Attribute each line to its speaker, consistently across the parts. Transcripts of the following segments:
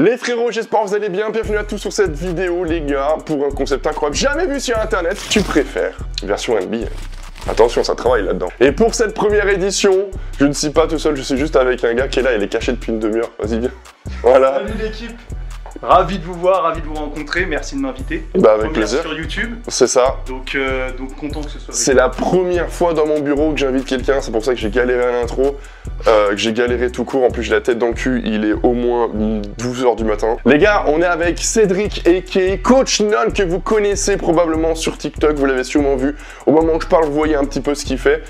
Speaker 1: Les frérots, j'espère que vous allez bien. Bienvenue à tous sur cette vidéo, les gars, pour un concept incroyable jamais vu sur internet. Tu préfères version NBA. Attention, ça travaille là-dedans. Et pour cette première édition, je ne suis pas tout seul, je suis juste avec un gars qui est là, il est caché depuis une demi-heure. Vas-y, viens. Voilà.
Speaker 2: Salut l'équipe. Ravi de vous voir, ravi de vous rencontrer, merci de m'inviter.
Speaker 1: Bah avec plaisir.
Speaker 2: Sur YouTube.
Speaker 1: C'est ça.
Speaker 2: Donc content que ce soit.
Speaker 1: C'est la première fois dans mon bureau que j'invite quelqu'un, c'est pour ça que j'ai galéré à l'intro, que j'ai galéré tout court, en plus j'ai la tête dans le cul, il est au moins 12 h du matin. Les gars, on est avec Cédric aka Coach Non, que vous connaissez probablement sur TikTok, vous l'avez sûrement vu. Au moment où je parle, vous voyez un petit peu ce qu'il fait.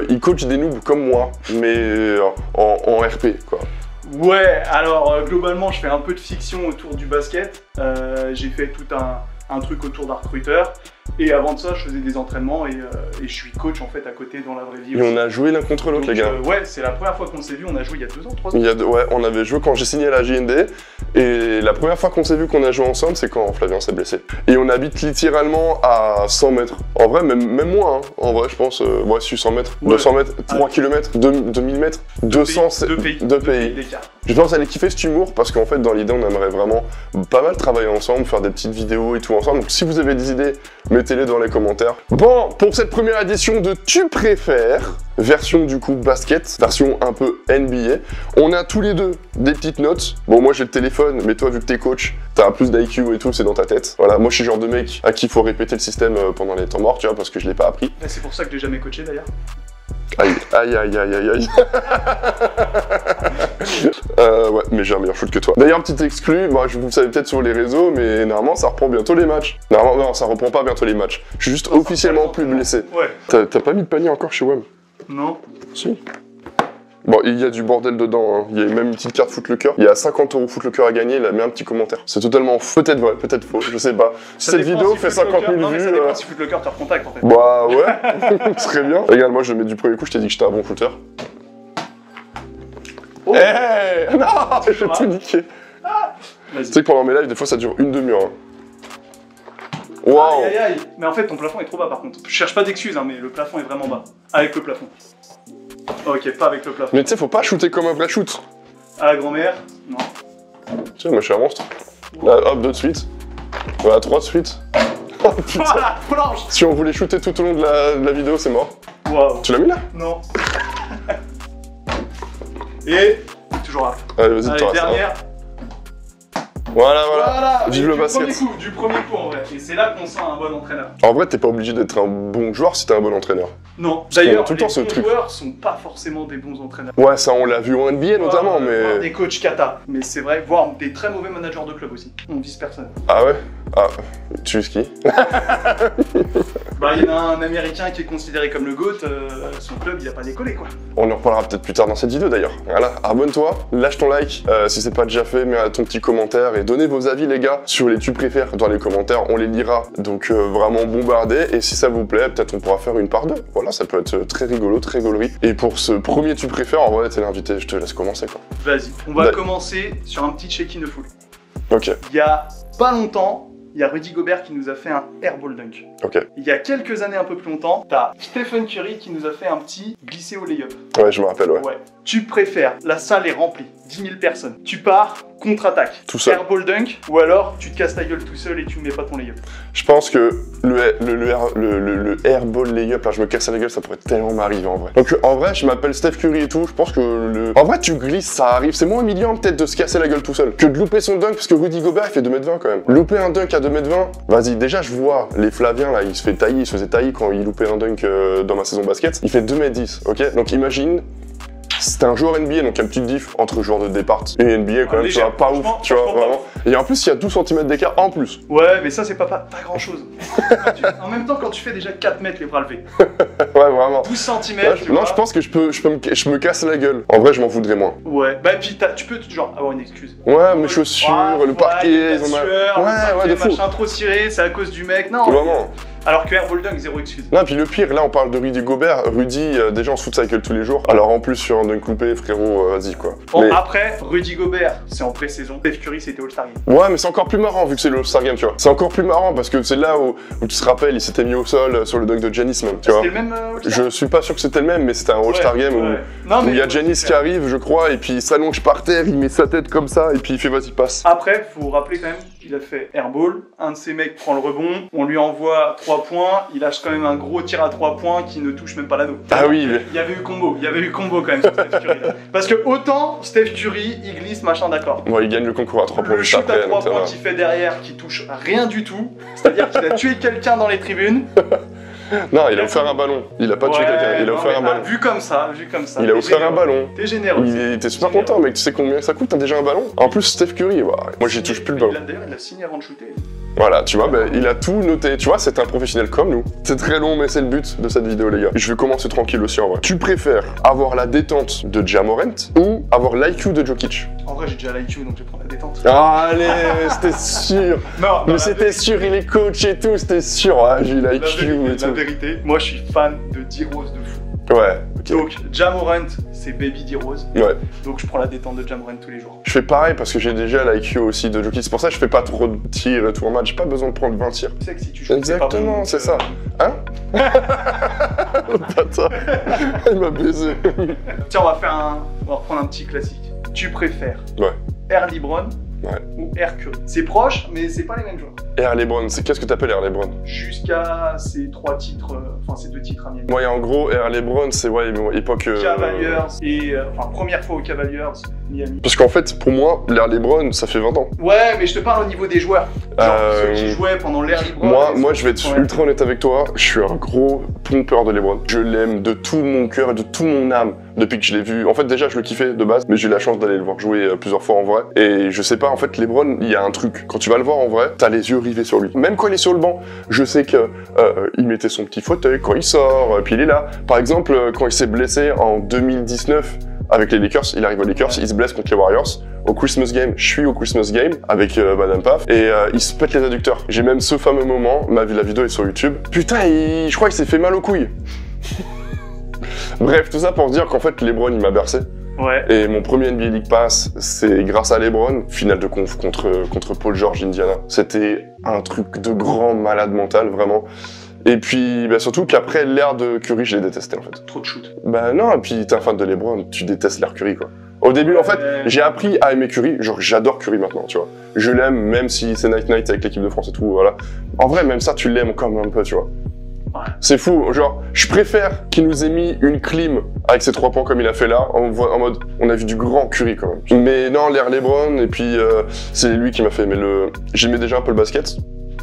Speaker 1: Il coach des noobs comme moi, mais en RP quoi.
Speaker 2: Ouais, alors globalement je fais un peu de fiction autour du basket. J'ai fait tout un truc autour d'un recruteur. Et avant de ça, je faisais des entraînements et je suis coach en fait à côté dans la vraie vie.
Speaker 1: Et on a joué l'un contre l'autre, les gars.
Speaker 2: Ouais, c'est la première fois qu'on s'est vu, on a joué il y a 2 ans, 3 ans.
Speaker 1: Ouais, on avait joué quand j'ai signé à la JND. Et la première fois qu'on s'est vu qu'on a joué ensemble, c'est quand Flavien s'est blessé. Et on habite littéralement à 100 mètres. En vrai, même moins, hein. En vrai, je pense, ouais, si 100 mètres, ouais. 200 mètres, 3 km, 2000 mètres, 200, deux pays. Je pense aller kiffer cet humour parce qu'en fait, dans l'idée, on aimerait vraiment pas mal travailler ensemble, faire des petites vidéos et tout ensemble. Donc si vous avez des idées, mettez-les dans les commentaires. Bon, pour cette première édition de Tu préfères, version du coup basket, version un peu NBA, on a tous les deux des petites notes. Bon, moi j'ai le téléphone, mais toi vu que t'es coach, t'as un plus d'IQ et tout, c'est dans ta tête. Voilà, moi je suis le genre de mec à qui il faut répéter le système pendant les temps morts, tu vois, parce que je l'ai pas appris.
Speaker 2: C'est pour ça que j'ai jamais coaché d'ailleurs.
Speaker 1: Aïe, aïe, aïe, aïe, aïe, aïe. Ouais, mais j'ai un meilleur shoot que toi. D'ailleurs, petit exclu, moi, vous le savez peut-être sur les réseaux, mais normalement, ça reprend bientôt les matchs. Normalement, non, ça reprend pas bientôt les matchs. Je suis juste officiellement plus blessé.
Speaker 2: Ouais.
Speaker 1: T'as pas mis de panier encore chez WAM?
Speaker 2: Non.
Speaker 1: Si. Bon, il y a du bordel dedans, hein. Il y a même une petite carte Footlocker. Il y a 50 € Footlocker à gagner, il a mis un petit commentaire. C'est totalement peut-être vrai, peut-être faux, je sais pas. Cette vidéo fait 50 000 vues.
Speaker 2: Non, mais ça dépend si Footlocker te recontacte en fait.
Speaker 1: Bah ouais, très bien. Regarde, moi je mets du premier coup, je t'ai dit que j'étais un bon shooter.
Speaker 2: Oh.
Speaker 1: Hey non, j'ai tout niqué. Tu sais que pendant mes lives, des fois ça dure une demi-heure. Hein. Wow.
Speaker 2: Aïe aïe aïe. Mais en fait, ton plafond est trop bas par contre. Je cherche pas d'excuses, hein, mais le plafond est vraiment bas. Avec le plafond. Ok, pas avec le plafond.
Speaker 1: Mais tu sais, faut pas shooter comme un vrai shoot.
Speaker 2: À la grand-mère, non.
Speaker 1: Tu sais, moi je suis un monstre. Là, hop, 2 de suite. Voilà, 3 de suite. Oh putain.
Speaker 2: Voilà, Blanche.
Speaker 1: Si on voulait shooter tout au long de la vidéo, c'est mort.
Speaker 2: Waouh.
Speaker 1: Tu l'as mis là?
Speaker 2: Non. Et toujours là.
Speaker 1: Allez, vas-y,
Speaker 2: Allez, dernière.
Speaker 1: Voilà. Vive le basket.
Speaker 2: Du premier coup en vrai. Et c'est là qu'on sent un bon entraîneur.
Speaker 1: En vrai, t'es pas obligé d'être un bon joueur si t'es un bon entraîneur.
Speaker 2: Non. D'ailleurs,
Speaker 1: tout le
Speaker 2: les
Speaker 1: temps, ce
Speaker 2: bons
Speaker 1: truc.
Speaker 2: joueurs sont pas forcément des bons entraîneurs.
Speaker 1: Ouais, ça on l'a vu en NBA notamment, mais...
Speaker 2: Voir des coachs kata. Mais c'est vrai, voir des très mauvais managers de club aussi. On vise personne.
Speaker 1: Ah ouais? Ah, tu vises qui?
Speaker 2: Bah, il y en a un américain qui est considéré comme le GOAT, son club il a pas décollé quoi.
Speaker 1: On en reparlera peut-être plus tard dans cette vidéo d'ailleurs. Voilà, abonne-toi, lâche ton like si c'est pas déjà fait, mets ton petit commentaire et donnez vos avis les gars sur les tu préfères dans les commentaires, on les lira. Donc vraiment bombardez et si ça vous plaît, peut-être on pourra faire une part 2. Voilà, ça peut être très rigolo, très gaulerie. Et pour ce premier tu préfères, en vrai t'es l'invité, je te laisse commencer quoi.
Speaker 2: Vas-y, on va commencer sur un petit check-in de foule.
Speaker 1: Ok.
Speaker 2: Il y a pas longtemps, il y a Rudy Gobert qui nous a fait un airball dunk.
Speaker 1: Ok.
Speaker 2: Il y a quelques années un peu plus longtemps, t'as Stephen Curry qui nous a fait un petit glissé au layup.
Speaker 1: Ouais, je me rappelle, ouais.
Speaker 2: Ouais. Tu préfères, la salle est remplie, 10 000 personnes. Tu pars, contre-attaque.
Speaker 1: Tout seul.
Speaker 2: Airball dunk, ou alors tu te casses ta gueule tout seul et tu mets pas ton layup.
Speaker 1: Je pense que le airball layup, là, je me casse la gueule, ça pourrait tellement m'arriver en vrai. Donc en vrai, je m'appelle Steph Curry et tout, je pense que En vrai, tu glisses, ça arrive. C'est moins humiliant peut-être de se casser la gueule tout seul que de louper son dunk, parce que Rudy Gobert, il fait 2,20 m quand même. Louper un dunk à 2,20 m, vas-y, déjà je vois les Flaviens là, il se faisait tailler quand il loupait un dunk dans ma saison basket. Il fait 2,10 m, ok? Donc imagine... C'était un joueur NBA, donc il y a une petite diff entre joueur de départ et NBA quand même, tu vois, pas ouf, tu vois, vraiment. Et en plus, il y a 12 cm d'écart en plus.
Speaker 2: Ouais, mais ça, c'est pas grand chose. En même temps, quand tu fais déjà 4 mètres les bras levés.
Speaker 1: Ouais, vraiment.
Speaker 2: 12 cm,
Speaker 1: non, je pense que je me casse la gueule. En vrai, je m'en voudrais moins.
Speaker 2: Ouais, bah puis tu peux genre avoir une excuse.
Speaker 1: Ouais, mes chaussures, le parquet,
Speaker 2: ils ont mal. Ouais,
Speaker 1: de fou.
Speaker 2: machin trop ciré, c'est à cause du mec, non.
Speaker 1: Vraiment.
Speaker 2: Alors que Airball Dunk, zéro excuse.
Speaker 1: Non, puis le pire, là on parle de Rudy Gobert. Rudy, déjà on se fout de sa gueule tous les jours. Alors en plus sur un dunk loupé, frérot, vas-y quoi.
Speaker 2: Bon, après, Rudy Gobert, c'est en pré-saison. Steph Curry, c'était All-Star Game.
Speaker 1: Ouais, mais c'est encore plus marrant vu que c'est le All-Star Game, tu vois. C'est encore plus marrant parce que c'est là où tu te rappelles, il s'était mis au sol sur le dunk de Giannis même, tu vois.
Speaker 2: C'était le même All-Star?
Speaker 1: Je suis pas sûr que c'était le même, mais c'était un All-Star Game où il y a Giannis qui arrive, je crois, et puis il s'allonge par terre, il met sa tête comme ça, et puis il fait vas-y passe.
Speaker 2: Après, faut rappeler quand même qu'il a fait airball, un de ses mecs prend le rebond, on lui envoie 3 points, il lâche quand même un gros tir à 3 points qui ne touche même pas l'anneau.
Speaker 1: Ah oui, mais...
Speaker 2: il y avait eu combo quand même sur Steph Curry. Parce que autant Steph Curry, il glisse, machin, d'accord.
Speaker 1: Ouais, il gagne le concours à 3 points
Speaker 2: Le
Speaker 1: juste
Speaker 2: shoot
Speaker 1: après.
Speaker 2: à 3 points qu'il fait derrière, qui touche rien du tout, c'est-à-dire qu'il a tué quelqu'un dans les tribunes.
Speaker 1: Non, il a offert un ballon. Il a pas tué quelqu'un, il a offert un ballon.
Speaker 2: Vu comme ça.
Speaker 1: Il a offert un ballon.
Speaker 2: T'es généreux.
Speaker 1: Il était super content, mec. Tu sais combien ça coûte, t'as déjà un ballon? En plus, Steph Curry, moi j'y touche plus le ballon.
Speaker 2: D'ailleurs, il a signé avant de shooter.
Speaker 1: Voilà, tu vois, il a tout noté. Tu vois, c'est un professionnel comme nous. C'est très long, mais c'est le but de cette vidéo, les gars. Je vais commencer tranquille aussi, en vrai. Tu préfères avoir la détente de Ja Morant ou avoir l'IQ de Jokic?
Speaker 2: En vrai, j'ai déjà l'IQ, donc je vais prendre la détente.
Speaker 1: Ah, allez, c'était sûr.
Speaker 2: Non,
Speaker 1: mais c'était sûr, il est coach et tout, c'était sûr. Ah, j'ai eu l'IQ et tout.
Speaker 2: La vérité, moi je suis fan de D-Rose de fou.
Speaker 1: Ouais, ok.
Speaker 2: Donc, Ja Morant, c'est Baby D-Rose.
Speaker 1: Ouais.
Speaker 2: Donc, je prends la détente de Ja Morant tous les jours.
Speaker 1: Je fais pareil parce que j'ai déjà l'IQ aussi de Jokic. C'est pour ça que je fais pas trop de tirs et tout en match. J'ai pas besoin de prendre 20 tirs.
Speaker 2: Tu sais que si tu joues,
Speaker 1: exactement, c'est ça. Hein? Tata, il m'a baisé.
Speaker 2: Tiens, on va reprendre un petit classique. Tu préfères Air LeBron ou Air Curry? C'est proche, mais c'est pas les mêmes joueurs.
Speaker 1: Air LeBron, qu'est-ce que t'appelles Air LeBron?
Speaker 2: Jusqu'à ces 3 titres, enfin ces 2 titres à Miami.
Speaker 1: Ouais, en gros, Air LeBron, c'est époque...
Speaker 2: Cavaliers et... enfin, première fois aux Cavaliers, Miami.
Speaker 1: Parce qu'en fait, pour moi, l'Air LeBron, ça fait 20 ans.
Speaker 2: Ouais, mais je te parle au niveau des joueurs. Genre ceux qui jouaient pendant l'Air LeBron.
Speaker 1: Moi, je vais être ultra honnête avec toi. Je suis un gros pompeur de LeBron. Je l'aime de tout mon cœur et de toute mon âme depuis que je l'ai vu. En fait, déjà, je le kiffais de base, mais j'ai eu la chance d'aller le voir jouer plusieurs fois en vrai. Et je sais pas, en fait, LeBron, il y a un truc. Quand tu vas le voir en vrai, t'as les yeux rivés sur lui. Même quand il est sur le banc, je sais que il mettait son petit fauteuil quand il sort, puis il est là. Par exemple, quand il s'est blessé en 2019 avec les Lakers, il arrive aux Lakers, il se blesse contre les Warriors. Au Christmas Game, je suis au Christmas Game avec Madame Paf et il se pète les adducteurs. J'ai même ce fameux moment, la vidéo est sur YouTube. Putain, je crois qu'il s'est fait mal aux couilles. Bref, tout ça pour dire qu'en fait, LeBron, il m'a bercé.
Speaker 2: Ouais.
Speaker 1: Et mon premier NBA League Pass, c'est grâce à LeBron, finale de conf contre Paul George, Indiana. C'était un truc de grand malade mental, vraiment. Et puis, surtout qu'après, l'ère de Curry, je l'ai détesté, en fait.
Speaker 2: Trop de shoot.
Speaker 1: Bah non, et puis t'es un fan de LeBron, tu détestes l'ère Curry, quoi. Au début, en fait, j'ai appris à aimer Curry, genre j'adore Curry maintenant, tu vois. Je l'aime, même si c'est Night avec l'équipe de France et tout, voilà. En vrai, même ça, tu l'aimes quand même un peu, tu vois.
Speaker 2: Ouais.
Speaker 1: C'est fou, genre, je préfère qu'il nous ait mis une clim avec ses 3 points comme il a fait là, en mode, on a vu du grand Curry quand même. Mais non, l'ère LeBron, et puis c'est lui qui m'a fait aimer j'aimais déjà un peu le basket,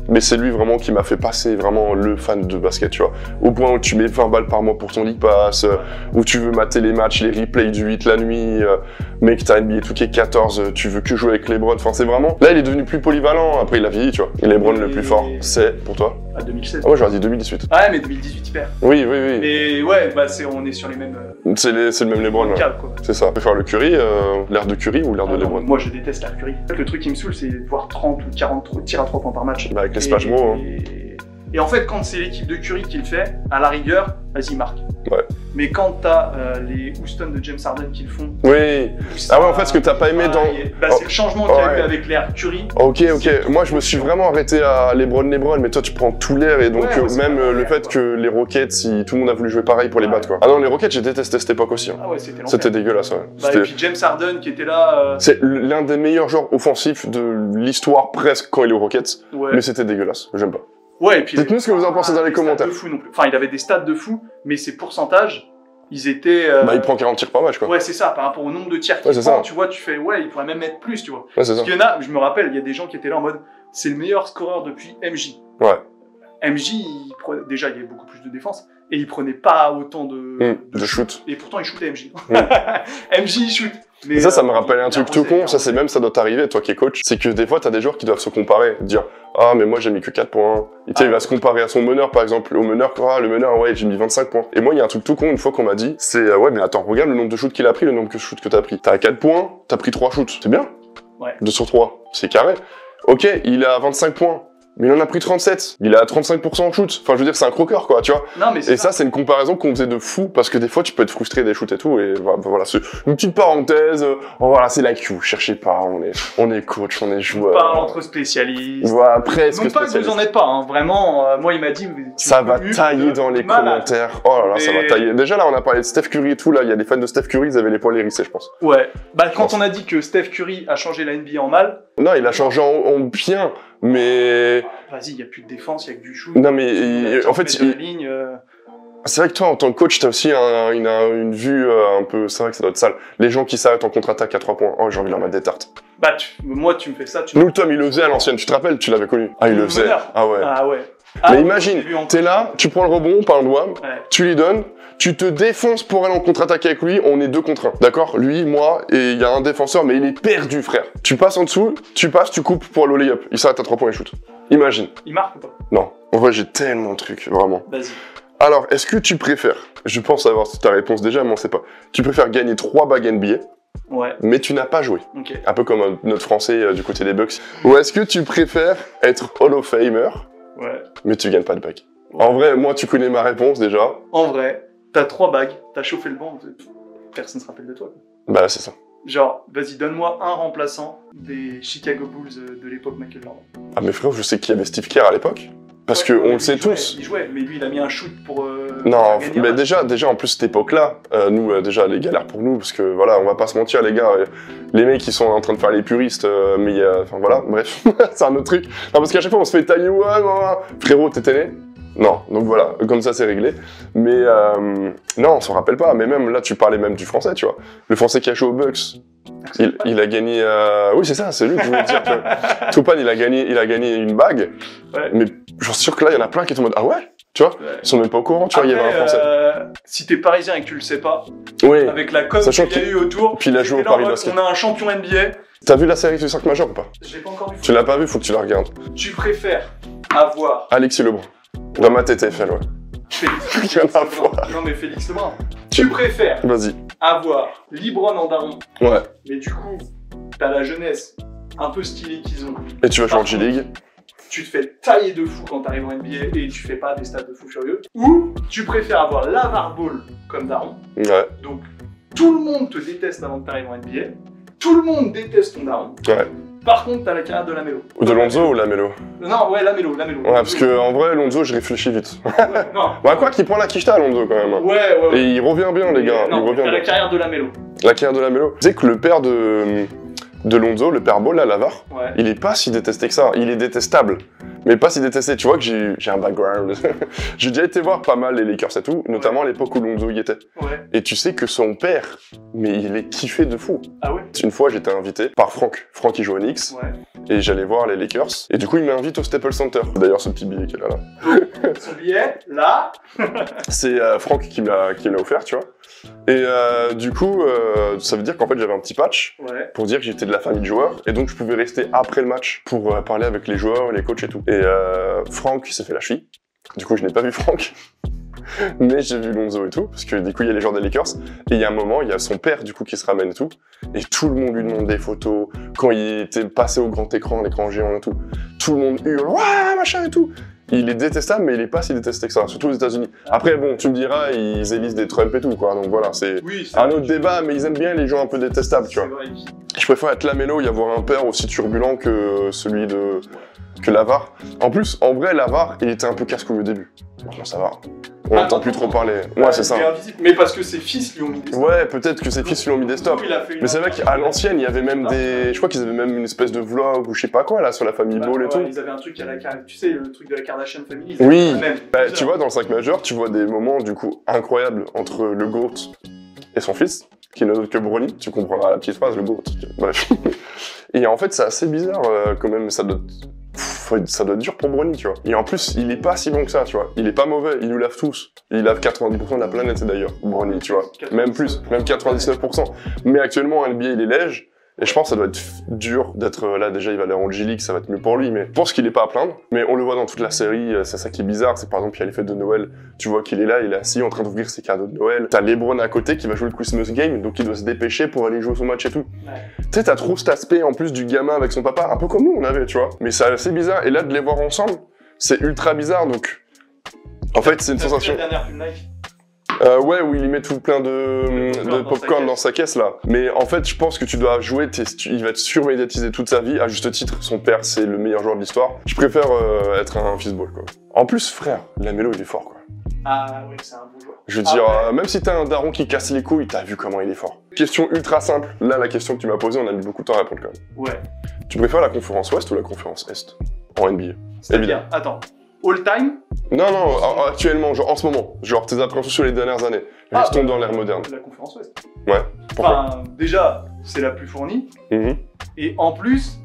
Speaker 1: mais c'est lui vraiment qui m'a fait passer vraiment le fan de basket, tu vois. Au point où tu mets 20 balles par mois pour ton League Pass, où tu veux mater les matchs, les replays du 8 la nuit, mec, t'as NBA 2K14, tu veux que jouer avec LeBron, enfin c'est vraiment... Là, il est devenu plus polyvalent, après il a vieilli, tu vois. Et LeBron le plus fort, c'est, pour toi?
Speaker 2: À 2016.
Speaker 1: Ah ouais, j'aurais dit 2018.
Speaker 2: Ouais, mais 2018, il perd.
Speaker 1: Oui.
Speaker 2: Mais ouais, on est sur les mêmes...
Speaker 1: C'est le même LeBron, ouais. C'est ça. Tu préfères le Curry, l'ère de Curry ou l'ère de LeBron?
Speaker 2: Moi, je déteste l'ère Curry. Le truc qui me saoule, c'est de voir 30 ou 40 tirs à 3 points par match.
Speaker 1: Bah, avec les Splash Bros.
Speaker 2: Et en fait, quand c'est l'équipe de Curry qui le fait, à la rigueur, vas-y, marque.
Speaker 1: Ouais.
Speaker 2: Mais quand t'as les Houston de James Harden qui le font...
Speaker 1: Oui. Ah ouais, en fait, ce que t'as pas aimé dans...
Speaker 2: Bah, c'est le changement qu'il y a eu avec l'ère Curry.
Speaker 1: Ok. Moi, je me suis vraiment arrêté à LeBron, mais toi, tu prends tout l'air et donc même le fait que les Rockets, tout le monde a voulu jouer pareil pour les battre, quoi. Ah non, les Rockets, j'ai détesté cette époque aussi. Hein.
Speaker 2: Ah ouais, c'était l'enfer.
Speaker 1: C'était dégueulasse, ouais.
Speaker 2: Bah, et puis James Harden qui était là...
Speaker 1: C'est l'un des meilleurs joueurs offensifs de l'histoire presque quand il est aux Rockets, mais c'était dégueulasse, j'aime pas.
Speaker 2: Ouais, et puis...
Speaker 1: Dites-nous ce que vous en pensez dans les commentaires.
Speaker 2: De fou non plus. Enfin, il avait des stats de fou, mais ses pourcentages, ils étaient...
Speaker 1: Bah, il prend 40 tirs par match, quoi.
Speaker 2: Ouais, c'est ça, par rapport au nombre de tirs qu'il prend, tu vois, tu fais, ouais, il pourrait même mettre plus, tu vois.
Speaker 1: Ouais, c'est ça.
Speaker 2: Parce qu'il y en a, je me rappelle, il y a des gens qui étaient là en mode, c'est le meilleur scoreur depuis MJ.
Speaker 1: Ouais.
Speaker 2: MJ, déjà, il y avait beaucoup plus de défense, et il prenait pas autant de
Speaker 1: shoot.
Speaker 2: Et pourtant, il shootait MJ. MJ, il shoot. Mais
Speaker 1: ça me rappelle un truc tout con, ça doit t'arriver, toi qui es coach, c'est que des fois t'as des joueurs qui doivent se comparer, dire ah mais moi j'ai mis que 4 points, et il va se comparer à son meneur par exemple, au meneur, le meneur ouais j'ai mis 25 points, et moi il y a un truc tout con une fois qu'on m'a dit, c'est ouais mais attends, regarde le nombre de shoots qu'il a pris, le nombre de shoots que t'as pris, t'as 4 points, t'as pris 3 shoots, c'est bien,
Speaker 2: ouais.
Speaker 1: 2 sur 3, c'est carré, ok il a 25 points, mais il en a pris 37. Il a 35% en shoot. Enfin, je veux dire, c'est un croqueur, quoi, tu vois.
Speaker 2: Non, mais
Speaker 1: Et ça, c'est une comparaison qu'on faisait de fou, parce que des fois, tu peux être frustré des shoots et tout, et voilà, c'est une petite parenthèse. Voilà, c'est la Q. Cherchez pas, on est coach, on est joueur.
Speaker 2: On parle entre spécialistes.
Speaker 1: Voilà, presque
Speaker 2: Non pas que vous en êtes pas, hein. Vraiment, moi, il m'a dit...
Speaker 1: Ça va tailler dans les commentaires. Oh là là, ça va tailler. Déjà, là, on a parlé de Steph Curry et tout, là, il y a des fans de Steph Curry, ils avaient les poils hérissés, je pense.
Speaker 2: Ouais. Bah, quand on a dit que Steph Curry a changé la NBA en mal...
Speaker 1: Non, il a changé en bien, mais...
Speaker 2: Vas-y, il n'y a plus de défense, il n'y a que du shoot.
Speaker 1: Non, mais en fait... C'est vrai que toi, en tant que coach, t'as aussi une vue un peu... C'est vrai que ça doit être sale. Les gens qui s'arrêtent en contre-attaque à 3 points. Oh, j'ai envie de leur mettre des tartes.
Speaker 2: Bah, moi, tu me fais ça...
Speaker 1: Nous, Tom, il le faisait à l'ancienne. Tu te rappelles? Tu l'avais connu. Ah, il le faisait. Ah ouais.
Speaker 2: Ah ouais.
Speaker 1: Mais imagine, t'es là, tu prends le rebond par un doigt, tu lui donnes, tu te défonces pour aller en contre-attaque avec lui, on est 2 contre 1. D'accord? Lui, moi, et il y a un défenseur, mais il est perdu, frère. Tu passes en dessous, tu coupes pour le lay-up. Il s'arrête à 3 points et shoot. Imagine.
Speaker 2: Il marque ou pas?
Speaker 1: Non. En vrai, j'ai tellement de trucs, vraiment.
Speaker 2: Vas-y.
Speaker 1: Alors, est-ce que tu préfères, je pense avoir ta réponse déjà, mais on sait pas. Tu préfères gagner 3 bagues NBA,
Speaker 2: ouais,
Speaker 1: mais tu n'as pas joué.
Speaker 2: Okay.
Speaker 1: Un peu comme notre français du côté des Bucks. Ou est-ce que tu préfères être Hall of Famer,
Speaker 2: ouais,
Speaker 1: mais tu gagnes pas de bague? Ouais. En vrai, moi, tu connais ma réponse déjà.
Speaker 2: En vrai, t'as 3 bagues, t'as chauffé le banc, personne ne se rappelle de toi.
Speaker 1: Bah, c'est ça.
Speaker 2: Genre, vas-y, donne-moi un remplaçant des Chicago Bulls de l'époque Michael Jordan.
Speaker 1: Ah, mais frère, je sais qu'il y avait Steve Kerr à l'époque. Parce que on le sait tous.
Speaker 2: Il jouait, mais lui, il a mis un shoot pour...
Speaker 1: non, mais déjà, en plus, cette époque-là, nous, déjà, les galères pour nous, parce que, voilà, on va pas se mentir, les gars, les mecs, ils sont en train de faire les puristes, mais, enfin, voilà, bref, c'est un autre truc. Non, parce qu'à chaque fois, on se fait tailler, ouais, frérot, t'étais né? Non, donc voilà, comme ça, c'est réglé. Mais, non, on s'en rappelle pas, mais même, là, tu parlais même du français, tu vois. Le français qui a joué aux Bucks. Il a gagné... Oui, c'est ça, c'est lui que je voulais dire. Toupane, il a gagné une bague, ouais. Mais j'en suis sûr que là, il y en a plein qui sont en mode « Ah ouais ?» Tu vois, ouais. Ils sont même pas au courant, tu vois, il y avait un Français.
Speaker 2: Si t'es parisien et que tu le sais pas,
Speaker 1: oui.
Speaker 2: Avec la com qu'il y a eu autour,
Speaker 1: puis il a joué au Paris Basket.
Speaker 2: On a un champion NBA.
Speaker 1: T'as vu la série du 5 majeur ou pas?
Speaker 2: Je l'ai pas encore vu.
Speaker 1: Tu l'as pas vu, faut que tu la regardes.
Speaker 2: Tu préfères avoir...
Speaker 1: Alexis Lebrun. Dans ma TTFL, ouais.
Speaker 2: Félix.
Speaker 1: Rien à voir.
Speaker 2: Non mais Félix Lebrun. Tu préfères...
Speaker 1: Vas-y.
Speaker 2: Avoir LeBron en daron.
Speaker 1: Ouais.
Speaker 2: Mais du coup, t'as la jeunesse un peu stylée qu'ils ont.
Speaker 1: Et tu vas jouer en G-League.
Speaker 2: Tu te fais tailler de fou quand t'arrives en NBA et tu fais pas des stats de fou furieux. Ou tu préfères avoir LaVar Ball comme daron.
Speaker 1: Ouais.
Speaker 2: Donc, tout le monde te déteste avant que t'arrives en NBA. Tout le monde déteste ton daron.
Speaker 1: Ouais.
Speaker 2: Par contre, t'as la carrière de Lamelo.
Speaker 1: Ou de Lonzo ou Lamelo?
Speaker 2: Non, ouais, Lamelo.
Speaker 1: Ouais, parce que en vrai, Lonzo, je réfléchis vite.
Speaker 2: Ouais, non.
Speaker 1: Bah, quoi qu'il prend la quicheta, Lonzo, quand même.
Speaker 2: Ouais.
Speaker 1: Et il revient bien, les gars.
Speaker 2: Non,
Speaker 1: il revient
Speaker 2: t'as la carrière de Lamelo.
Speaker 1: La carrière de Lamelo. Tu sais que le père de Lonzo, le père Ball, là, LaVar, ouais. Il est pas si détesté que ça. Il est détestable. Mais pas si détesté. Tu vois que j'ai un background. J'ai déjà été voir pas mal les Lakers et tout, notamment à l'époque où Lonzo y était. Ouais. Et tu sais que son père, mais il est kiffé de fou.
Speaker 2: Ah ouais?
Speaker 1: Une fois, j'étais invité par Franck. Franck, il joue au Knicks. Ouais. Et j'allais voir les Lakers. Et du coup, il m'invite au Staples Center. D'ailleurs, ce petit billet qui est là.
Speaker 2: Son billet, là.
Speaker 1: C'est Franck qui me l'a offert, tu vois. Et du coup, ça veut dire qu'en fait, j'avais un petit patch pour dire que j'étais de la famille de joueurs. Et donc, je pouvais rester après le match pour parler avec les joueurs, les coachs et tout. Et Franck, il s'est fait la cheville. Du coup, je n'ai pas vu Franck. Mais j'ai vu Lonzo et tout, parce que du coup, il y a les joueurs des Lakers. Et il y a un moment, il y a son père, du coup, qui se ramène et tout. Et tout le monde lui demande des photos. Quand il était passé au grand écran, l'écran géant et tout, tout le monde hurle, ouais, machin et tout. Il est détestable, mais il est pas si détesté que ça, surtout aux États-Unis. Après, bon, tu me diras, ils élisent des Trump et tout, quoi. Donc voilà, c'est un autre débat, mais ils aiment bien les gens un peu détestables, tu vois. Je préfère être Lamelo et avoir un père aussi turbulent que celui que LaVar. En plus, en vrai, LaVar, il était un peu casse-couille au début. Bon, ça va. On n'entend plus trop parler. Ouais, c'est ça.
Speaker 2: Mais parce que ses fils lui ont mis des stops.
Speaker 1: Ouais, peut-être que ses fils lui ont mis des stops. Mais c'est vrai qu'à l'ancienne, il y avait même des... Je crois qu'ils avaient même une espèce de vlog ou je sais pas quoi, là, sur la famille Ball et tout.
Speaker 2: Ils avaient un truc à la... Tu sais, le truc de la Kardashian Family.
Speaker 1: Oui. Bah, tu vois, dans le 5 majeur, tu vois des moments, du coup, incroyables entre le GOAT et son fils, qui n'est autre que Bronny. Tu comprendras la petite phrase, le GOAT. Bref. Et en fait, c'est assez bizarre, quand même, ça doit être dur pour Bronny, tu vois. Et en plus, il est pas si bon que ça, tu vois. Il est pas mauvais, il nous lave tous. Il lave 90% de la planète, d'ailleurs, Bronny, tu vois. Même plus, même 99%. Mais actuellement, NBA, il est léger. Et je pense que ça doit être dur d'être là. Déjà, il va aller en G-League, ça va être mieux pour lui. Mais je pense qu'il est pas à plaindre. Mais on le voit dans toute la série, c'est ça qui est bizarre. C'est par exemple, il y a les fêtes de Noël. Tu vois qu'il est là, il est assis en train d'ouvrir ses cadeaux de Noël. T'as LeBron à côté qui va jouer le Christmas game, donc il doit se dépêcher pour aller jouer son match et tout.
Speaker 2: Ouais.
Speaker 1: Tu sais, t'as trop cet aspect en plus du gamin avec son papa, un peu comme nous on avait, tu vois. Mais c'est assez bizarre. Et là, de les voir ensemble, c'est ultra bizarre. Donc, en fait, c'est une sensation.
Speaker 2: La dernière pub Nike.
Speaker 1: Ouais, où il y met tout plein de popcorn dans sa caisse là. Mais en fait, je pense que tu dois jouer, il va être surmédiatisé toute sa vie, à juste titre. Son père, c'est le meilleur joueur de l'histoire. Je préfère être un fistball, quoi. En plus, frère, Lamelo, il est fort, quoi.
Speaker 2: Ah oui, c'est un bon joueur.
Speaker 1: Je veux dire, même si t'as un daron qui casse les couilles, t'as vu comment il est fort. Question ultra simple. Là, la question que tu m'as posée, on a mis beaucoup de temps à répondre quand même.
Speaker 2: Ouais.
Speaker 1: Tu préfères la conférence Ouest ou la conférence Est en NBA?
Speaker 2: C'est-à-dire, attends, all time?
Speaker 1: Non, non, actuellement, genre en ce moment. Genre tes appréhensions sur les dernières années. Restons dans l'ère moderne.
Speaker 2: La conférence Ouest.
Speaker 1: Ouais. Pourquoi?
Speaker 2: Enfin, déjà, c'est la plus fournie. Et en plus,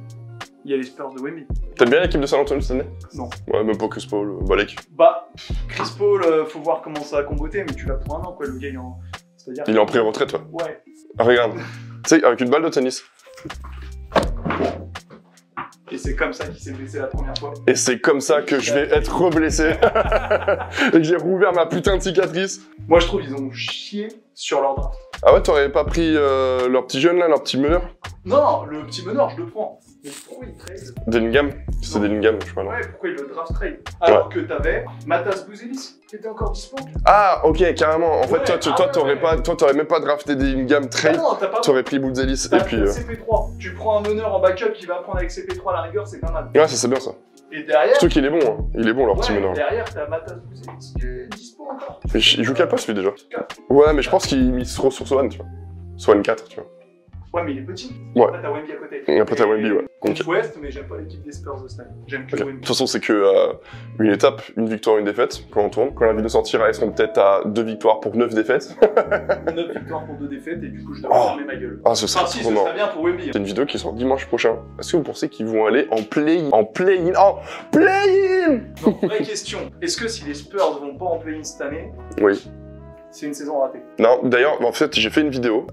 Speaker 2: il y a les Spurs de Wemby.
Speaker 1: T'aimes bien l'équipe de San Antonio cette année?
Speaker 2: Non.
Speaker 1: Ouais, même pas Chris Paul, Balek.
Speaker 2: Bah, Chris Paul, faut voir comment ça a comboté, mais tu l'as pour un an, quoi, le gars, c'est-à-dire...
Speaker 1: Il est en pré-retraite, ouais.
Speaker 2: Ouais.
Speaker 1: Ah, regarde. Tu sais, avec une balle de tennis.
Speaker 2: Et c'est comme ça qu'il s'est blessé la première fois.
Speaker 1: Et c'est comme ça que je vais être reblessé. Et que j'ai rouvert ma putain de cicatrice.
Speaker 2: Moi, je trouve qu'ils ont chié sur leur draft.
Speaker 1: Ah ouais, t'aurais pas pris leur petit jeune là, leur petit meneur?
Speaker 2: Non, le petit meneur, je le prends. Mais pourquoi il trade?
Speaker 1: Dellingham? C'est Dellingham, je sais pas, non?
Speaker 2: Ouais, pourquoi il le draft trade? Alors que t'avais Matas Bouzelis, qui était encore dispo.
Speaker 1: Ah, ok, carrément. En fait,
Speaker 2: Ouais,
Speaker 1: toi, t'aurais même pas drafté Dellingham trade.
Speaker 2: Ah non, t'as pas.
Speaker 1: T'aurais pris Bouzelis et puis.
Speaker 2: CP3. Tu prends un meneur en backup qui va prendre avec CP3 à la rigueur, c'est pas mal.
Speaker 1: Ouais, ça c'est bien ça.
Speaker 2: Et derrière.
Speaker 1: Surtout qu'il est bon, hein. Il est bon leur petit
Speaker 2: Ouais,
Speaker 1: meneur.
Speaker 2: derrière, t'as Matas Bouzelis qui est dispo encore.
Speaker 1: Mais il joue quel poste lui déjà?
Speaker 2: 4.
Speaker 1: Ouais, mais je pense qu'il mise trop sur Swan, tu vois. Swan 4, tu vois.
Speaker 2: Ouais, mais il est petit.
Speaker 1: Ouais.
Speaker 2: Après, t'as Wemby à côté.
Speaker 1: Et après, t'as Wemby, ouais.
Speaker 2: Contre
Speaker 1: Ok.
Speaker 2: West, mais j'aime pas l'équipe des Spurs de cette année. J'aime que
Speaker 1: Ok. De
Speaker 2: Wemby.
Speaker 1: toute façon, c'est que une étape, une victoire, une défaite quand on tourne. Quand la vidéo sortira, ils seront peut-être à 2 victoires pour 9 défaites.
Speaker 2: 9 victoires pour 2 défaites, et du coup, je dois fermer ma gueule.
Speaker 1: Ah, ce serait
Speaker 2: Enfin, si,
Speaker 1: trop
Speaker 2: ce
Speaker 1: marrant.
Speaker 2: serait bien pour Wemby.
Speaker 1: C'est une vidéo qui sort dimanche prochain. Est-ce que vous pensez qu'ils vont aller en play-in? En play-in? Oh, play-in!
Speaker 2: Non, vraie question. Est-ce que si les Spurs vont pas en play-in cette année,
Speaker 1: Oui.
Speaker 2: c'est une saison ratée?
Speaker 1: Non, d'ailleurs, en fait, j'ai fait une vidéo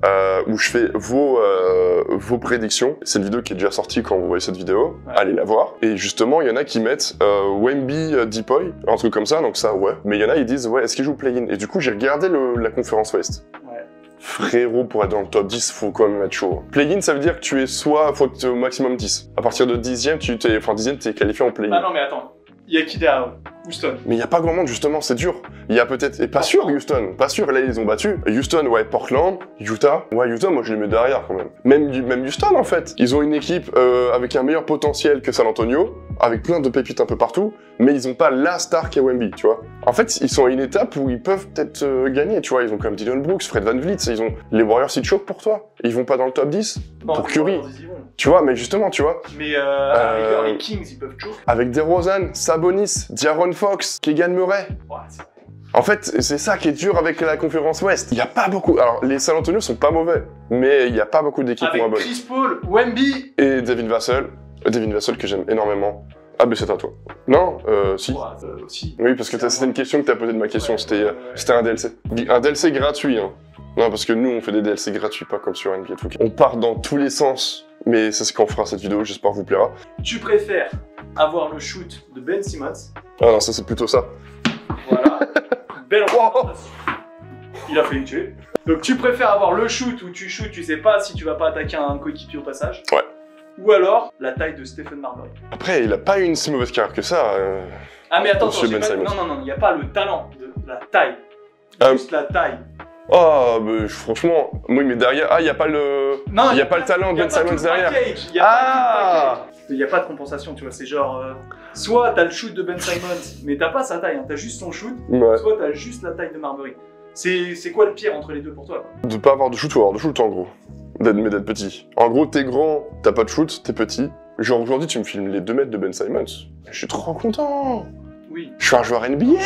Speaker 1: où je fais vos prédictions. C'est une vidéo qui est déjà sortie quand vous voyez cette vidéo.
Speaker 2: Ouais.
Speaker 1: Allez la voir. Et justement, il y en a qui mettent Wemby, Deepoy, un truc comme ça, donc ça, ouais. Mais il y en a, ils disent, ouais, est-ce qu'ils jouent play-in? Et du coup, j'ai regardé la conférence Ouest.
Speaker 2: Ouais.
Speaker 1: Frérot, pour être dans le top 10, faut quand même être chaud. Play-in, ça veut dire que tu es faut que tu es au maximum 10. À partir de 10e, t'es qualifié en play-in.
Speaker 2: Ah non, mais attends. Il y a qui derrière Houston.
Speaker 1: Mais il n'y a pas grand monde, justement, c'est dur. Il y a peut-être... Et pas sûr, Houston. Pas sûr, là, ils les ont battus. Houston, ouais, Portland, Utah. Ouais, Utah, moi, je les mets derrière, quand même. Même Houston, en fait. Ils ont une équipe avec un meilleur potentiel que San Antonio, avec plein de pépites un peu partout, mais ils ont pas la star qu'est Wemby, tu vois. En fait, ils sont à une étape où ils peuvent peut-être gagner, tu vois. Ils ont quand même Dylan Brooks, Fred VanVleet, ils ont... Les Warriors, ils te choquent pour toi. Ils vont pas dans le top 10
Speaker 2: Non,
Speaker 1: pour
Speaker 2: les
Speaker 1: Curry.
Speaker 2: Warriors, ils y vont.
Speaker 1: Tu vois, mais justement, tu vois.
Speaker 2: Mais à la rigueur, les Kings, ils peuvent choke.
Speaker 1: Avec DeRozan, Sabonis, D'Aaron Fox, Keegan Murray.
Speaker 2: Ouais, c'est vrai.
Speaker 1: En fait, c'est ça qui est dur avec la conférence Ouest. Il y a pas beaucoup... Alors, les San Antonio sont pas mauvais, mais il y a pas beaucoup d'équipes moins
Speaker 2: Avec
Speaker 1: bonnes.
Speaker 2: Chris Paul, Wemby.
Speaker 1: Et Devin Vassell que j'aime énormément. Ah, mais c'est à toi. Non, si.
Speaker 2: Ouais, aussi.
Speaker 1: Oui, parce que c'était une question que t'as posée de ma question, c'était un DLC. Un DLC gratuit, hein. Non, parce que nous, on fait des DLC gratuits, pas comme sur NBA et tout. On part dans tous les sens, mais c'est ce qu'on fera cette vidéo, j'espère vous plaira.
Speaker 2: Tu préfères avoir le shoot de Ben Simmons.
Speaker 1: Ah non, ça c'est plutôt ça.
Speaker 2: Voilà. Belle représentation. Il a fait une tuer. Donc tu préfères avoir le shoot où tu shoots, tu sais pas si tu vas pas attaquer un coéquipier au passage.
Speaker 1: Ouais.
Speaker 2: Ou alors la taille de Stephen Marbury.
Speaker 1: Après, il a pas eu une si mauvaise carrière que ça.
Speaker 2: Ah mais attends,
Speaker 1: Monsieur
Speaker 2: j'ai
Speaker 1: Ben
Speaker 2: pas...
Speaker 1: Simmons.
Speaker 2: non, il n'y a pas le talent, de la taille.
Speaker 1: Ah.
Speaker 2: Juste la taille.
Speaker 1: Oh, bah, franchement, oui, mais derrière... Ah, il y a pas le...
Speaker 2: Non,
Speaker 1: Il y a pas le talent de Ben Simmons derrière.
Speaker 2: Il n'y a pas de compensation, tu vois, c'est genre... soit t'as le shoot de Ben Simmons, mais t'as pas sa taille, hein, t'as juste son shoot,
Speaker 1: Ouais.
Speaker 2: soit t'as juste la taille de Marbury. C'est quoi le pire entre les deux pour toi?
Speaker 1: De pas avoir de shoot ou avoir de shoot, en gros. Mais d'être petit. En gros, t'es grand, t'as pas de shoot, t'es petit. Genre, aujourd'hui, tu me filmes les 2 mètres de Ben Simmons. Je suis trop content.
Speaker 2: Oui.
Speaker 1: Je suis un joueur NBA.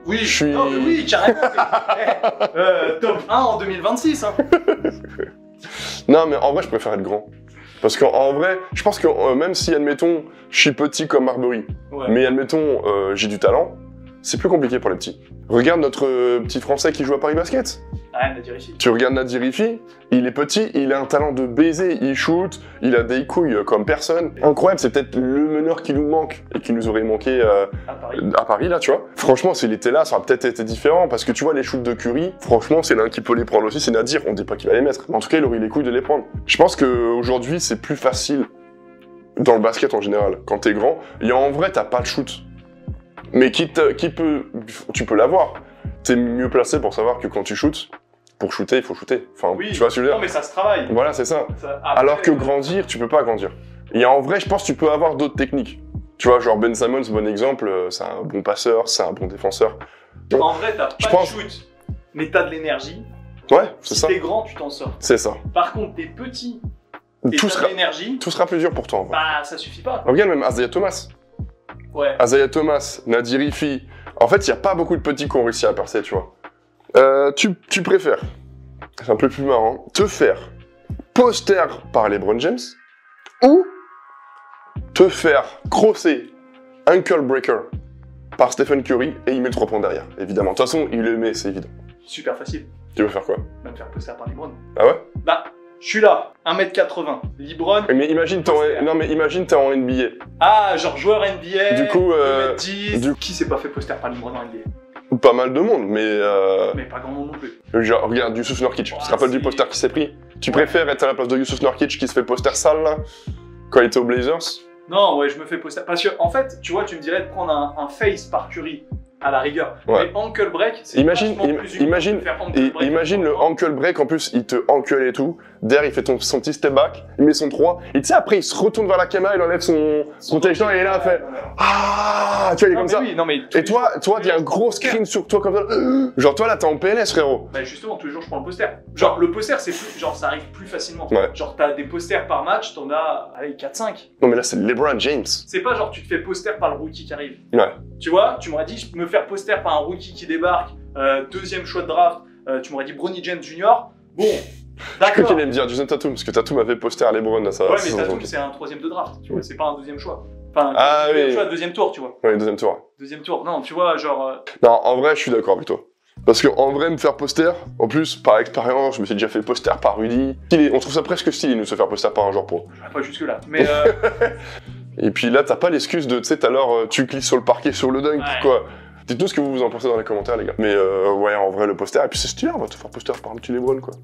Speaker 2: Oui,
Speaker 1: Je suis-
Speaker 2: non, mais oui, carrément. Top 1 en 2026. Hein.
Speaker 1: Non, mais en vrai, je préfère être grand. Parce qu'en vrai, je pense que même si, admettons, je suis petit comme Marbury,
Speaker 2: Ouais.
Speaker 1: mais admettons, j'ai du talent, c'est plus compliqué pour les petits. Regarde notre petit Français qui joue à Paris Basket.
Speaker 2: Ah, Nadir ici.
Speaker 1: Tu regardes Nadir Rifi, il est petit, il a un talent de baiser, il shoot, il a des couilles comme personne. Incroyable, c'est peut-être le meneur qui nous manque et qui nous aurait manqué à Paris, là, tu vois. Franchement, s'il était là, ça aurait peut-être été différent parce que tu vois, les shoots de Curry, franchement, c'est l'un qui peut les prendre aussi, c'est Nadir. On dit pas qu'il va les mettre, mais en tout cas, il aurait eu les couilles de les prendre. Je pense qu'aujourd'hui, c'est plus facile dans le basket en général. Quand t'es grand, et en vrai, t'as pas de shoot. Mais tu peux l'avoir. T'es mieux placé pour savoir que quand tu shootes, pour shooter, il faut shooter. Enfin,
Speaker 2: Oui,
Speaker 1: tu vois ce que je veux dire?
Speaker 2: non mais ça se travaille.
Speaker 1: Voilà, c'est ça.
Speaker 2: Après,
Speaker 1: Alors que grandir, tu peux pas grandir. Et en vrai, je pense que tu peux avoir d'autres techniques. Tu vois, genre Ben Simmons, bon exemple, c'est un bon passeur, c'est un bon défenseur.
Speaker 2: En vrai, t'as pas de shoot, mais t'as de l'énergie.
Speaker 1: Ouais, c'est ça.
Speaker 2: Si t'es grand, tu t'en sors.
Speaker 1: C'est ça.
Speaker 2: Par contre, t'es petit et
Speaker 1: Tout
Speaker 2: t'as
Speaker 1: sera,
Speaker 2: de l'énergie,
Speaker 1: tout sera plus dur pour toi, en vrai.
Speaker 2: bah ça suffit pas.
Speaker 1: Regarde même Isaiah Thomas.
Speaker 2: Ouais.
Speaker 1: Isaiah Thomas, Nadir Rifi. En fait, il n'y a pas beaucoup de petits qui ont réussi à percer, tu vois. Tu préfères, c'est un peu plus marrant, te faire poster par LeBron James ou te faire crosser Ankle Breaker par Stephen Curry et il met le 3 points derrière, évidemment. De toute façon, il le met, c'est évident.
Speaker 2: Super facile.
Speaker 1: Tu veux faire quoi?
Speaker 2: Va me faire poster par LeBron.
Speaker 1: Ah ouais?
Speaker 2: Bah, je suis là, 1m80. LeBron.
Speaker 1: Mais imagine, t'es en NBA.
Speaker 2: Ah, genre joueur NBA.
Speaker 1: Du coup,
Speaker 2: 2m10. Qui s'est pas fait poster par LeBron en NBA?
Speaker 1: Pas mal de monde, mais...
Speaker 2: Mais pas grand monde non plus.
Speaker 1: Genre, regarde, Yusuf Nurkic. Tu te rappelles du poster qui s'est pris? Tu préfères être à la place de Yusuf Nurkic qui se fait poster sale, là, quand il était aux Blazers?
Speaker 2: Non, ouais, je me fais poster. Parce que, en fait, tu vois, tu me dirais de prendre un face par Curry, à la rigueur.
Speaker 1: Ouais.
Speaker 2: Mais ankle break, c'est
Speaker 1: Imagine le
Speaker 2: break.
Speaker 1: ankle break, en plus, il te encule et tout. Derrière, il fait son petit step back, il met son 3. Et tu sais, après, il se retourne vers la caméra, il enlève son touchdown et il est là, il fait ah, tu vois, il est comme ça.
Speaker 2: Oui, non, mais
Speaker 1: Et toi, il y a un gros screen sur toi comme ça. Genre, toi, là, t'es en PLS, frérot.
Speaker 2: Bah, justement, tous les jours, je prends le poster. Genre, le poster, c'est plus. Genre, ça arrive plus facilement.
Speaker 1: Ouais.
Speaker 2: Genre, t'as des posters par match, t'en as, allez, 4-5.
Speaker 1: Non, mais là, c'est LeBron James.
Speaker 2: C'est pas genre, tu te fais poster par le rookie qui arrive.
Speaker 1: Ouais.
Speaker 2: Tu vois, tu m'aurais dit, me faire poster par un rookie qui débarque, deuxième choix de draft, tu m'aurais dit Bronny James Jr. Bon,
Speaker 1: Je
Speaker 2: d'accord.
Speaker 1: crois qu'il aime dire Jason Tatum, parce que Tatum avait poster à LeBron à ça.
Speaker 2: Ouais, mais Tatum, c'est un troisième de draft, tu vois, c'est pas un deuxième choix. Enfin,
Speaker 1: Ah,
Speaker 2: deuxième
Speaker 1: oui.
Speaker 2: choix, deuxième tour, tu vois.
Speaker 1: Ouais, deuxième tour.
Speaker 2: Deuxième tour, non, tu vois, genre.
Speaker 1: Non, en vrai, je suis d'accord avec toi. Parce que en vrai, me faire poster, en plus, par expérience, je me suis déjà fait poster par Rudy. On trouve ça presque stylé, nous, de se faire poster par un joueur pro.
Speaker 2: Pas jusque-là, mais.
Speaker 1: Et puis là, t'as pas l'excuse de, tu sais, tout à l'heure, tu glisses sur le parquet, sur le dunk,
Speaker 2: Ouais.
Speaker 1: quoi. Dites-nous ce que vous en pensez dans les commentaires, les gars. Mais ouais, en vrai, le poster, et puis c'est stylé, on va te faire poster par un petit LeBron, quoi.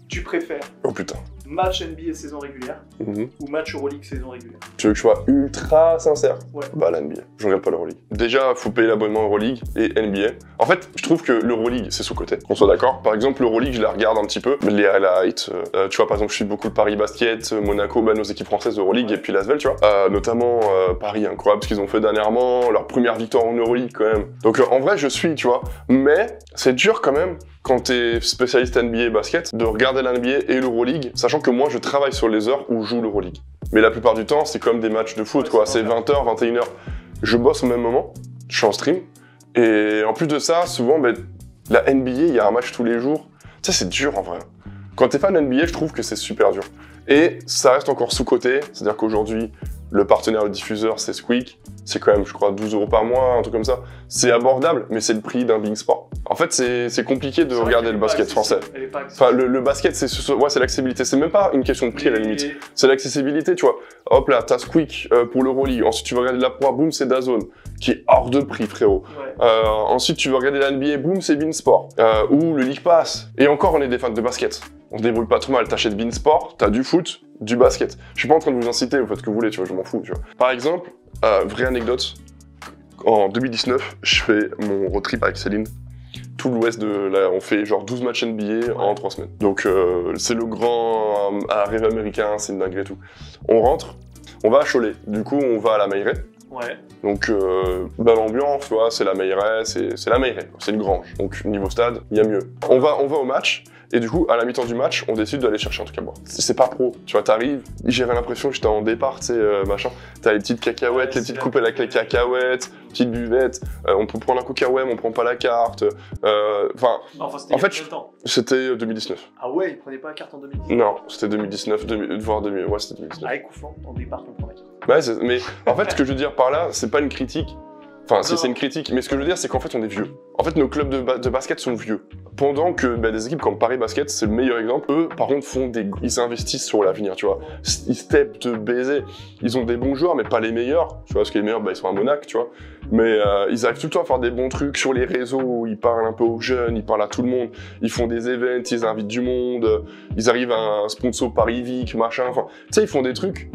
Speaker 2: Tu préfères
Speaker 1: Oh putain.
Speaker 2: match NBA saison régulière
Speaker 1: Mhm.
Speaker 2: ou match Euroleague saison régulière?
Speaker 1: Tu veux que je sois ultra sincère?
Speaker 2: Ouais.
Speaker 1: Bah, la NBA. Je regarde pas l'Euroleague. Déjà, faut payer l'abonnement Euroleague et NBA. En fait, je trouve que l'Euroleague, c'est sous-côté. Qu'on soit d'accord. Par exemple, l'Euroleague, je la regarde un petit peu. Les highlights. Tu vois, par exemple, je suis beaucoup le Paris Basket, Monaco, bah, nos équipes françaises d'Euroleague et puis l'Asvel, tu vois. Notamment Paris, incroyable ce qu'ils ont fait dernièrement. Leur première victoire en Euroleague, quand même. Donc, en vrai, je suis, tu vois. Mais c'est dur quand même, quand t'es spécialiste NBA basket, de regarder la NBA et l'Euroleague, sachant que moi, je travaille sur les heures où joue l'Euroleague. Mais la plupart du temps, c'est comme des matchs de foot,
Speaker 2: Ouais,
Speaker 1: quoi.
Speaker 2: c'est
Speaker 1: C'est 20h, 21h. Je bosse au même moment, je suis en stream. Et en plus de ça, souvent, ben, la NBA, il y a un match tous les jours. Ça, c'est dur en vrai. Quand t'es fan NBA, je trouve que c'est super dur. Et ça reste encore sous-côté, c'est-à-dire qu'aujourd'hui, le partenaire, le diffuseur, c'est Squeak. C'est quand même, je crois, 12 € par mois, un truc comme ça. C'est abordable, mais c'est le prix d'un Bing Sport. En fait, c'est compliqué de regarder le basket français. Enfin, le basket, c'est l'accessibilité. C'est même pas une question de prix à la limite. C'est l'accessibilité, tu vois. Hop là, t'as Squeak pour l'Euroleague. Ensuite, tu vas regarder la Pro, boum, c'est DAZN, qui est hors de prix, frérot.
Speaker 2: Ouais.
Speaker 1: Ensuite, tu vas regarder la NBA, boum, c'est Beansport. Ou le League Pass. Et encore, on est des fans de basket. On se débrouille pas trop mal. T'achètes Beansport, t'as du foot, du basket. Je suis pas en train de vous inciter, vous faites ce que vous voulez, tu vois, je m'en fous, tu vois. Par exemple, vraie anecdote, en 2019, je fais mon road trip avec Céline. Tout l'ouest de là, on fait genre 12 matchs NBA en 3 semaines. Donc c'est le grand rêve américain, c'est une dinguerie et tout. On rentre, on va à Cholet. Du coup, on va à la Meilleray.
Speaker 2: Ouais.
Speaker 1: Donc, belle ambiance, tu vois, c'est la Meilleray, c'est la Meilleray, c'est une grange. Donc, niveau stade, il y a mieux. On va au match, et du coup, à la mi-temps du match, on décide d'aller chercher un truc à boire. C'est pas pro, tu vois, t'arrives, j'avais l'impression que j'étais en départ, tu sais, machin. T'as les petites cacahuètes,
Speaker 2: Ouais,
Speaker 1: les petites coupes avec les cacahuètes, petites buvettes, on peut prendre un coca, ouais, mais on prend pas la carte. Enfin,
Speaker 2: C'était
Speaker 1: en fait,
Speaker 2: quel temps?
Speaker 1: c'était 2019.
Speaker 2: Ah ouais, ils prenaient pas la carte en 2010.
Speaker 1: Non, c'était 2019, voire 2000, ouais, c'était 2019.
Speaker 2: Ah, écouflant, en départ, on prend la carte.
Speaker 1: Ouais, mais en fait, ce que je veux dire par là, c'est pas une critique, Enfin, c'est une critique, mais ce que je veux dire, c'est qu'en fait, on est vieux. En fait, nos clubs de basket sont vieux. Pendant que des équipes comme Paris Basket, c'est le meilleur exemple, eux, par contre, ils investissent sur l'avenir, tu vois. Ils step de baiser. Ils ont des bons joueurs, mais pas les meilleurs. Tu vois, parce que les meilleurs, ils sont à Monaco, tu vois. Mais ils arrivent tout le temps à faire des bons trucs sur les réseaux. Ils parlent un peu aux jeunes, ils parlent à tout le monde. Ils font des events, ils invitent du monde. Ils arrivent à un sponsor Paris Vic, machin. Enfin, tu sais, ils font des trucs.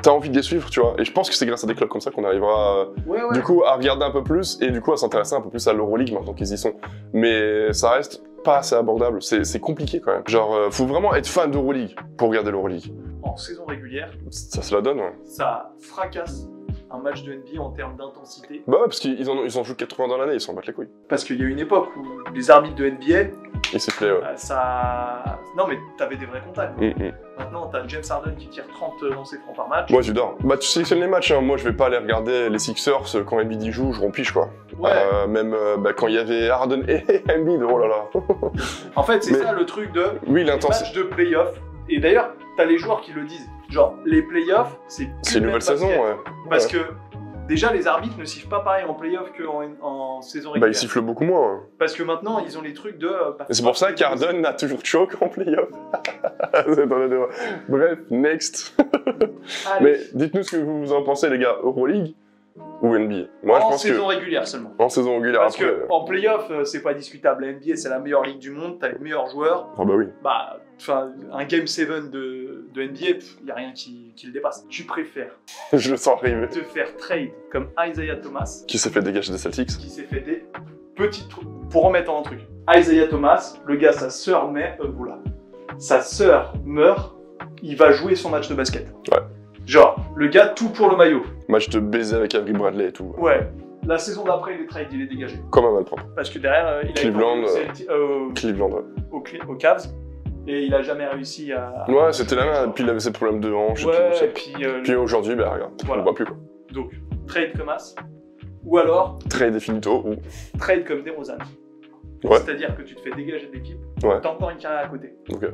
Speaker 1: T'as envie de les suivre, tu vois. Et je pense que c'est grâce à des clubs comme ça qu'on arrivera, du coup, à regarder un peu plus et du coup à s'intéresser un peu plus à l'Euroleague maintenant qu'ils y sont. Mais ça reste pas assez abordable. C'est compliqué quand même. Genre, faut vraiment être fan d'Euroleague pour regarder l'Euroleague.
Speaker 2: En saison régulière,
Speaker 1: ça se la donne, ouais.
Speaker 2: Ça fracasse un match de NBA en termes d'intensité.
Speaker 1: Bah ouais, parce qu'ils en jouent 80 dans l'année, ils s'en battent les couilles.
Speaker 2: Parce qu'il y a une époque où les arbitres de NBA,
Speaker 1: ils sifflaient, ouais.
Speaker 2: Non mais t'avais des vrais contacts. Maintenant t'as James Harden qui tire 30 lancers francs par match.
Speaker 1: Moi j'adore. Bah tu sélectionnes les matchs, hein. Moi je vais pas aller regarder les Sixers quand Embiid y joue, je rompiche quoi.
Speaker 2: Ouais.
Speaker 1: Même quand il y avait Harden et Embiid, oh là là.
Speaker 2: En fait c'est ça le truc de match de playoff. Et d'ailleurs t'as les joueurs qui le disent. Genre les playoffs c'est
Speaker 1: une nouvelle saison, ouais.
Speaker 2: Parce que déjà, les arbitres ne sifflent pas pareil en playoff qu'en saison régulière.
Speaker 1: Bah, ils sifflent beaucoup moins. Hein.
Speaker 2: Parce que maintenant, ils ont les trucs de...
Speaker 1: c'est pour ça qu'Harden a toujours choc en playoff. Bref, next. Mais dites-nous ce que vous en pensez, les gars. Euroleague ou NBA? Moi, je pense
Speaker 2: saison régulière seulement.
Speaker 1: En saison régulière,
Speaker 2: parce
Speaker 1: après.
Speaker 2: Parce qu'en playoff, c'est pas discutable. La NBA, c'est la meilleure ligue du monde. T'as les meilleurs joueurs.
Speaker 1: Ah bah oui.
Speaker 2: Bah, un Game 7 de NBA, y a rien qui le dépasse. Tu préfères...
Speaker 1: Je le sens arriver.
Speaker 2: ...te faire trade comme Isaiah Thomas.
Speaker 1: Qui s'est fait dégager des Celtics.
Speaker 2: Qui s'est fait des petits trucs. Pour remettre en un truc. Isaiah Thomas, le gars, sa sœur meurt, il va jouer son match de basket.
Speaker 1: Ouais.
Speaker 2: Genre, le gars, tout pour le maillot.
Speaker 1: Match de baiser avec Avery Bradley et tout.
Speaker 2: Ouais. La saison d'après, il est trade, il est dégagé.
Speaker 1: Comme un malpropre.
Speaker 2: Parce que derrière, il a
Speaker 1: Cleveland,
Speaker 2: été
Speaker 1: Cleveland, ouais.
Speaker 2: Au Cavs. Et il a jamais réussi à...
Speaker 1: Ouais, c'était la merde. Puis il avait ses problèmes de hanche
Speaker 2: et
Speaker 1: tout.
Speaker 2: Puis,
Speaker 1: puis aujourd'hui, bah regarde,
Speaker 2: voilà.
Speaker 1: on voit plus quoi.
Speaker 2: Donc, trade Thomas. Ou alors...
Speaker 1: Trade Definito.
Speaker 2: Trade comme DeRozan.
Speaker 1: Ouais.
Speaker 2: C'est-à-dire que tu te fais dégager de l'équipe,
Speaker 1: ouais.
Speaker 2: T'as encore une carrière à côté.
Speaker 1: Ok.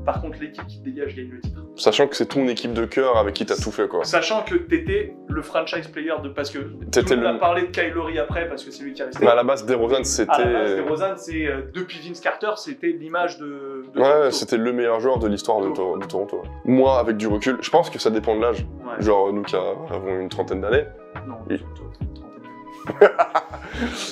Speaker 2: Par contre, l'équipe qui te dégage gagne le titre.
Speaker 1: Sachant que c'est ton équipe de cœur avec qui t'as tout fait, quoi.
Speaker 2: Sachant que t'étais le franchise player parce que on a parlé de Kyle Lowry après parce que c'est lui qui est resté.
Speaker 1: Mais à la base, DeRozan, c'était...
Speaker 2: À la base, DeRozan, c'est depuis Vince Carter, c'était l'image de
Speaker 1: ouais, c'était le meilleur joueur de l'histoire de Toronto. Moi, avec du recul, je pense que ça dépend de l'âge. Ouais. Genre, nous qui avons une trentaine d'années.
Speaker 2: Non,
Speaker 1: une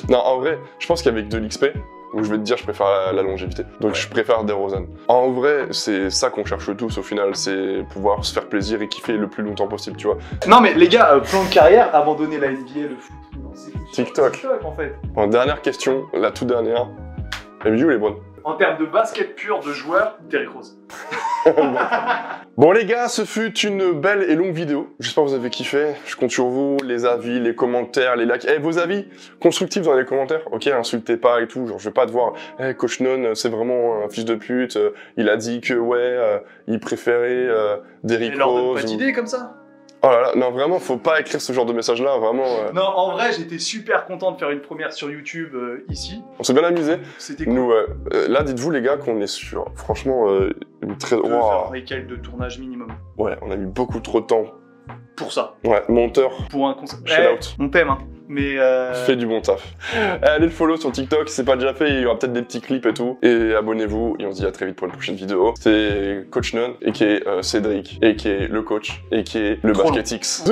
Speaker 1: non, en vrai, je pense qu'avec de l'XP, où je vais te dire, je préfère la longévité. Donc je préfère DeRozan. En vrai, c'est ça qu'on cherche tous au final, c'est pouvoir se faire plaisir et kiffer le plus longtemps possible, tu vois.
Speaker 2: Non mais les gars, plan de carrière, abandonner la NBA, le foot, non, c'est
Speaker 1: TikTok
Speaker 2: en fait.
Speaker 1: En dernière question, la toute dernière. La vidéo elle est bonne.
Speaker 2: En termes de basket pur de joueur, Derrick Rose.
Speaker 1: Bon les gars, ce fut une belle et longue vidéo. J'espère que vous avez kiffé. Je compte sur vous, les avis, les commentaires, les likes. Vos avis constructifs dans les commentaires. Ok, insultez pas et tout. Genre, je vais pas devoir. Coach Non, c'est vraiment un fils de pute. Il a dit que il préférait Derrick Rose.
Speaker 2: Pas d'idée comme ça.
Speaker 1: Oh là là, non vraiment, faut pas écrire ce genre de message-là, vraiment.
Speaker 2: Non, en vrai, j'étais super content de faire une première sur YouTube ici.
Speaker 1: On s'est bien amusé.
Speaker 2: C'était cool.
Speaker 1: Nous, là, dites-vous les gars qu'on est sur, franchement, une très...
Speaker 2: 2 heures et quelques de tournage minimum.
Speaker 1: Ouais, on a mis beaucoup trop de temps.
Speaker 2: Pour ça.
Speaker 1: Ouais, monteur.
Speaker 2: Pour un concept.
Speaker 1: Shout out.
Speaker 2: On t'aime, hein. Mais
Speaker 1: Fais du bon taf. Allez le follow sur TikTok, si c'est pas déjà fait, il y aura peut-être des petits clips et tout. Et abonnez-vous, et on se dit à très vite pour une prochaine vidéo. C'est Coach Non, et qui est Cédric, et qui est le coach, et qui est le Basket X.